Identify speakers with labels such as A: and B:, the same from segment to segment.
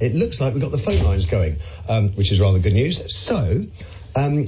A: it looks like we've got the phone lines going, which is rather good news. So,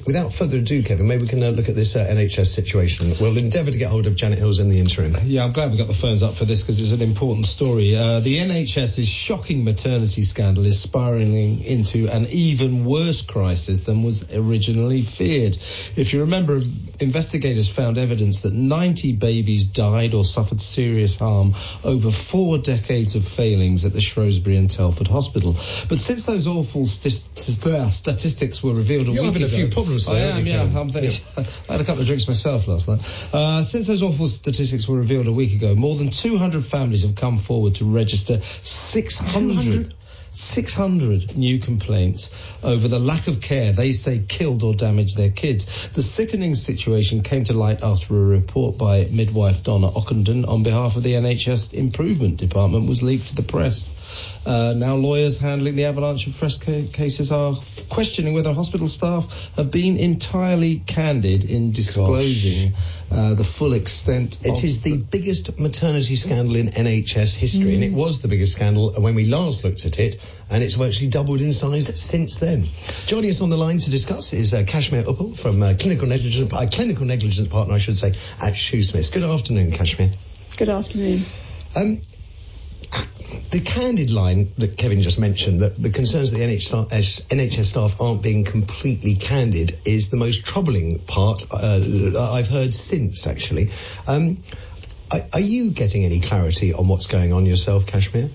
A: without further ado, Kevin, maybe we can look at this NHS situation. We'll endeavour to get hold of Janet Hills in the interim.
B: Yeah, I'm glad we got the phones up for this because it's an important story. The NHS's shocking maternity scandal is spiralling into an even worse crisis than was originally feared. If you remember, investigators found evidence that 90 babies died or suffered serious harm over 4 decades of failings at the Shrewsbury and Telford hospital. But since those awful statistics were revealed a week ago...
A: a few problems there.
B: I had a couple of drinks myself last night. Since those awful statistics were revealed a week ago, more than 200 families have come forward to register 600 new complaints over the lack of care they say killed or damaged their kids. The sickening situation came to light after a report by midwife Donna Ockenden on behalf of the NHS Improvement Department was leaked to the press. Now lawyers handling the avalanche of fresh cases are questioning whether hospital staff have been entirely candid in disclosing the full extent
A: It is the biggest maternity scandal in NHS history, and it was the biggest scandal when we last looked at it, and it's virtually doubled in size since then. Joining us on the line to discuss is Kashmir Uppal from clinical negligence partner, I should say, at Shoosmiths. Good afternoon, Kashmir.
C: Good afternoon.
A: The candid line that Kevin just mentioned, that the concerns that the NHS staff aren't being completely candid, is the most troubling part I've heard since, actually. Are you getting any clarity on what's going on yourself, Kashmir?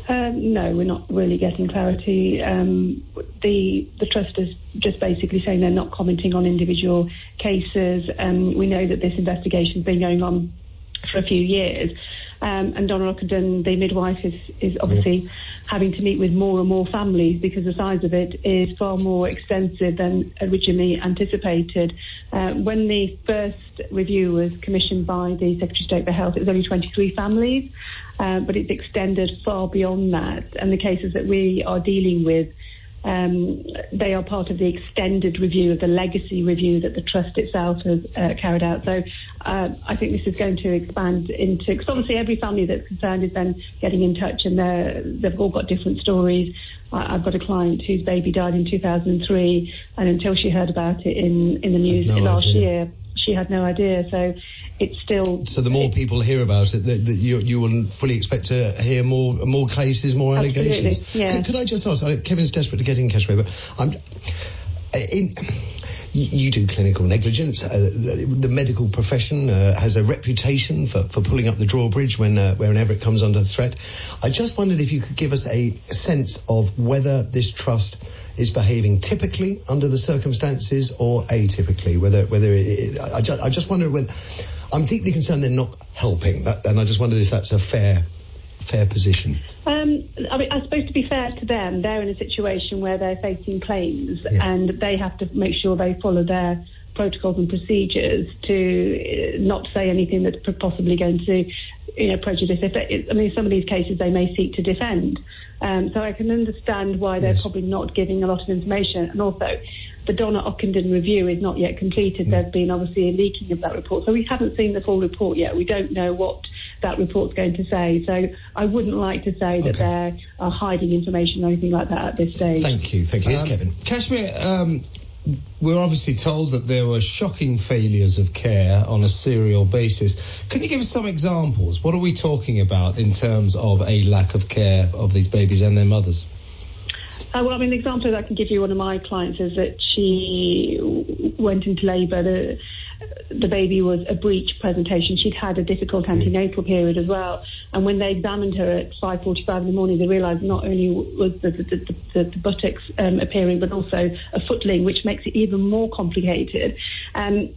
C: No, we're not really getting clarity. The trust is just basically saying they're not commenting on individual cases. We know that this investigation's been going on for a few years. And Donna Ockenden, the midwife, is obviously having to meet with more and more families because the size of it is far more extensive than originally anticipated. When the first review was commissioned by the Secretary of State for Health, it was only 23 families, but it's extended far beyond that. And the cases that we are dealing with, they are part of the extended review of the legacy review that the trust itself has carried out. So I think this is going to expand into, because obviously every family that's concerned is then getting in touch, and they've all got different stories. I've got a client whose baby died in 2003, and until she heard about it in the news last year, she had no idea. So it's still... So
A: the more people hear about it, you will fully expect to hear more cases, more allegations.
C: Yeah.
A: Could I just ask, Kevin's desperate to get in, Kashmir, but you do clinical negligence. The medical profession has a reputation for pulling up the drawbridge whenever it comes under threat. I just wondered if you could give us a sense of whether this trust is behaving typically under the circumstances or atypically. I just wondered whether... I'm deeply concerned they're not helping, and I just wondered if that's a fair position.
C: I mean, I suppose to be fair to them, they're in a situation where they're facing claims, and they have to make sure they follow their protocols and procedures to not say anything that's possibly going to, prejudice. Some of these cases they may seek to defend. So I can understand why they're probably not giving a lot of information, and also the Donna Ockenden review is not yet completed. There's been obviously a leaking of that report, so we haven't seen the full report yet. We don't know what that report's going to say, so I wouldn't like to say that they're hiding information or anything like that at this stage.
A: Thank you. Here's Kevin.
B: Kashmir, we're obviously told that there were shocking failures of care on a serial basis. Can you give us some examples? What are we talking about in terms of a lack of care of these babies and their mothers?
C: The example that I can give you, one of my clients, is that she went into labour. The baby was a breech presentation. She'd had a difficult antenatal period as well. And when they examined her at 5:45 in the morning, they realised not only was the buttocks appearing, but also a footling, which makes it even more complicated. And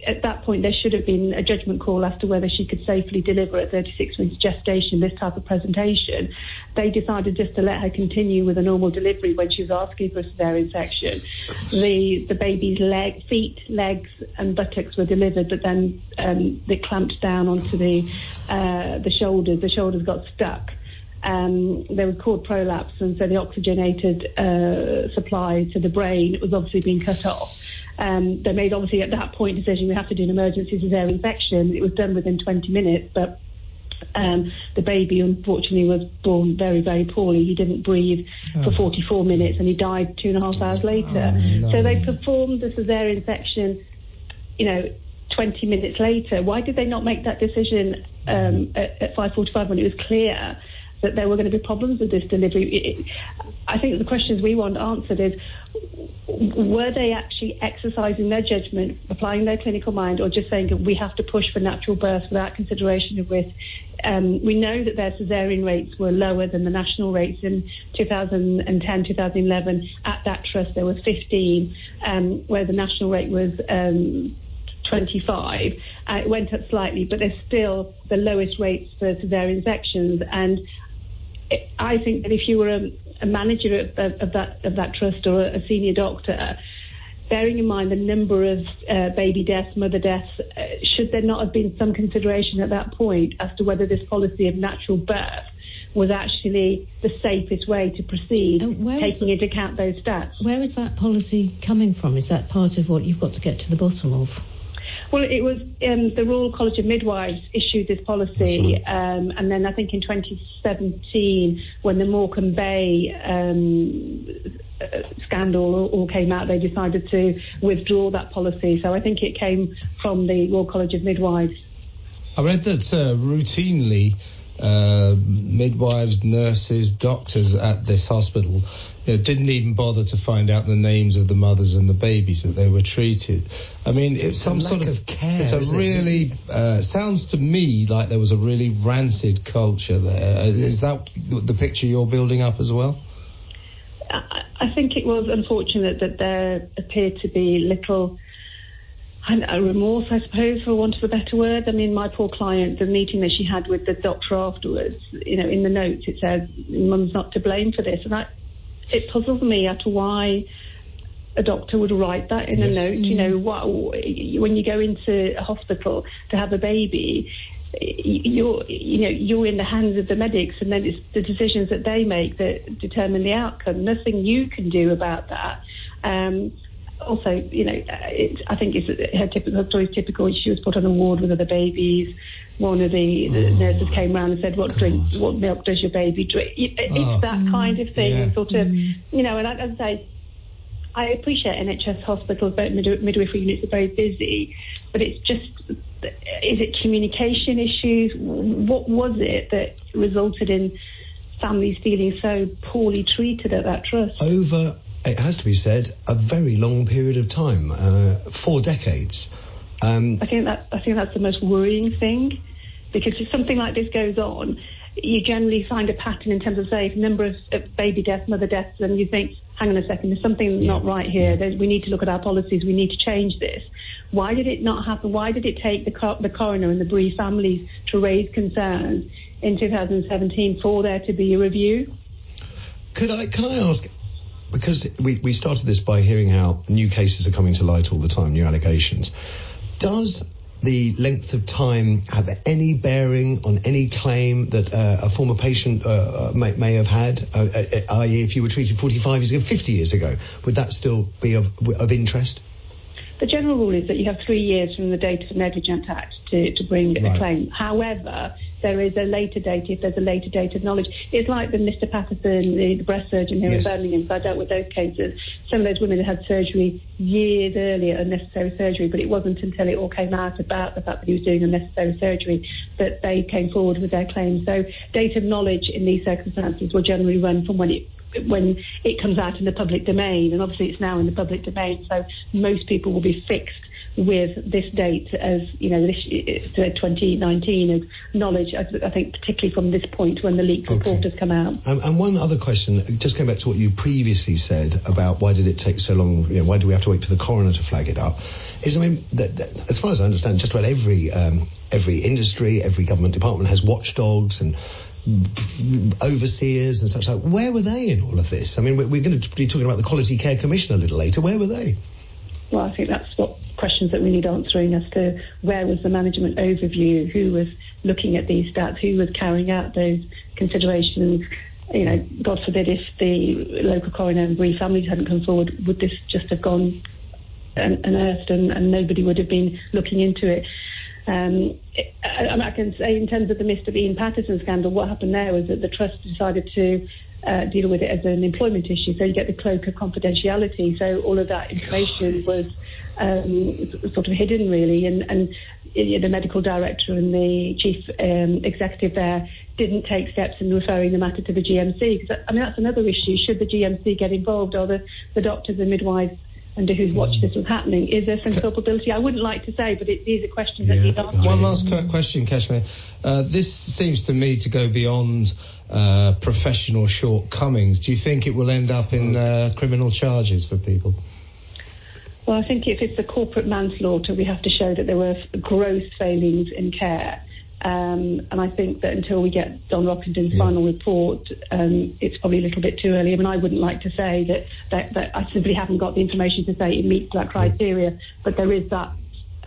C: at that point, there should have been a judgment call as to whether she could safely deliver at 36 weeks gestation this type of presentation. They decided just to let her continue with a normal delivery when she was asking for a cesarean section. The baby's feet, legs and buttocks were delivered, but then they clamped down onto the shoulders. The shoulders got stuck. There was cord prolapse, and so the oxygenated supply to the brain was obviously being cut off. They made, obviously, at that point, decision we have to do an emergency cesarean section. It was done within 20 minutes, but The baby, unfortunately, was born very, very poorly. He didn't breathe for 44 minutes and he died 2.5 hours later.
B: No.
C: So they performed the caesarean section, 20 minutes later. Why did they not make that decision at 5:45 when it was clear that there were going to be problems with this delivery? I think the questions we want answered is, were they actually exercising their judgment, applying their clinical mind, or just saying that we have to push for natural birth without consideration of risk? We know that their caesarean rates were lower than the national rates in 2010, 2011. At that trust, there were 15, where the national rate was 25. It went up slightly, but they're still the lowest rates for caesarean sections. And I think that if you were a manager of that trust or a senior doctor, bearing in mind the number of baby deaths, mother deaths, should there not have been some consideration at that point as to whether this policy of natural birth was actually the safest way to proceed, taking into account those stats?
D: Where is that policy coming from? Is that part of what you've got to get to the bottom of?
C: Well, it was the Royal College of Midwives issued this policy, and then I think in 2017, when the Morecambe Bay scandal all came out, they decided to withdraw that policy. So I think it came from the Royal College of Midwives.
B: I read that routinely midwives, nurses, doctors at this hospital didn't even bother to find out the names of the mothers and the babies that they were treated. I mean, it's some sort of care. It's a really sounds to me like there was a really rancid culture there. Is that the picture you're building up as well?
C: I think it was unfortunate that there appeared to be little remorse, I suppose, for want of a better word. I mean, my poor client, the meeting that she had with the doctor afterwards, in the notes it says, Mum's not to blame for this. And it puzzles me as to why a doctor would write that in a note. When you go into a hospital to have a baby, you're in the hands of the medics, and then it's the decisions that they make that determine the outcome. Nothing you can do about that. Also, I think her story is typical. She was put on a ward with other babies. One of the nurses came around and said, "What milk does your baby drink?" It's that kind of thing, and sort of, and as I say, I appreciate NHS hospitals, but midwifery units are very busy, but it's just, is it communication issues? What was it that resulted in families feeling so poorly treated at that trust?
A: Over, it has to be said, a very long period of time, 4 decades.
C: I think that's the most worrying thing, because if something like this goes on, you generally find a pattern in terms of, say, number of baby deaths, mother deaths, and you think, hang on a second, there's something not right here. We need to look at our policies. We need to change this. Why did it not happen? Why did it take the coroner and the bereaved families to raise concerns in 2017 for there to be a review?
A: Can I ask, because we started this by hearing how new cases are coming to light all the time, new allegations. Does the length of time have any bearing on any claim that a former patient may have had, i.e. if you were treated 45 years ago, 50 years ago, would that still be of interest?
C: The general rule is that you have 3 years from the date of the Negligence Act to bring a claim. However, there is a later date if there's a later date of knowledge. It's like the Mr. Patterson, the breast surgeon here in Birmingham, so I dealt with those cases. Some of those women had surgery years earlier, unnecessary surgery, but it wasn't until it all came out about the fact that he was doing unnecessary surgery that they came forward with their claims. So date of knowledge in these circumstances will generally run from when it comes out in the public domain, and obviously it's now in the public domain, so most people will be fixed with this date as, this 2019 as knowledge, I think, particularly from this point when the leaked report has come out.
A: And one other question, just going back to what you previously said about why did it take so long, why do we have to wait for the coroner to flag it up, is, as far as I understand, just about every industry, every government department has watchdogs and overseers and such like. Where were they in all of this? I mean, we're going to be talking about the Quality Care Commission a little later. Where were they?
C: Well, I think that's what questions that we need answering as to where was the management overview, who was looking at these stats, who was carrying out those considerations. God forbid if the local coroner and bereaved families hadn't come forward, would this just have gone unearthed and nobody would have been looking into it? I can say in terms of the Mr. Ian Patterson scandal, what happened there was that the trust decided to deal with it as an employment issue, so you get the cloak of confidentiality. So all of that information was sort of hidden, really, and the medical director and the chief executive there didn't take steps in referring the matter to the GMC. Because, I mean, that's another issue. Should the GMC get involved, or the doctors and midwives under whose watch this was happening? Is there some culpability? I wouldn't like to say, but these are questions that need answering.
B: One last question, Kashmir. This seems to me to go beyond professional shortcomings. Do you think it will end up in criminal charges for people?
C: Well, I think if it's a corporate manslaughter, we have to show that there were gross failings in care. And I think that until we get Don Rockenden's final report, it's probably a little bit too early. I mean, I wouldn't like to say that I simply haven't got the information to say it meets that criteria, but there is that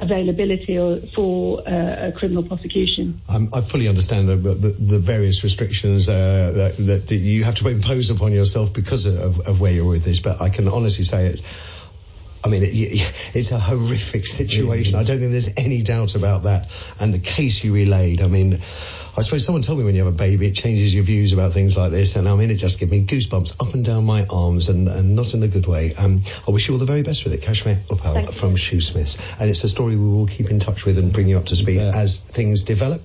C: availability for a criminal prosecution. I
A: fully understand the various restrictions that you have to impose upon yourself because of where you're with this, but I can honestly say it's a horrific situation. I don't think there's any doubt about that. And the case you relayed, I mean, I suppose someone told me when you have a baby, it changes your views about things like this. And I mean, it just gives me goosebumps up and down my arms, and not in a good way. I wish you all the very best with it, Kashmir Uppal from Shoosmiths. And it's a story we will keep in touch with and bring you up to speed as things develop.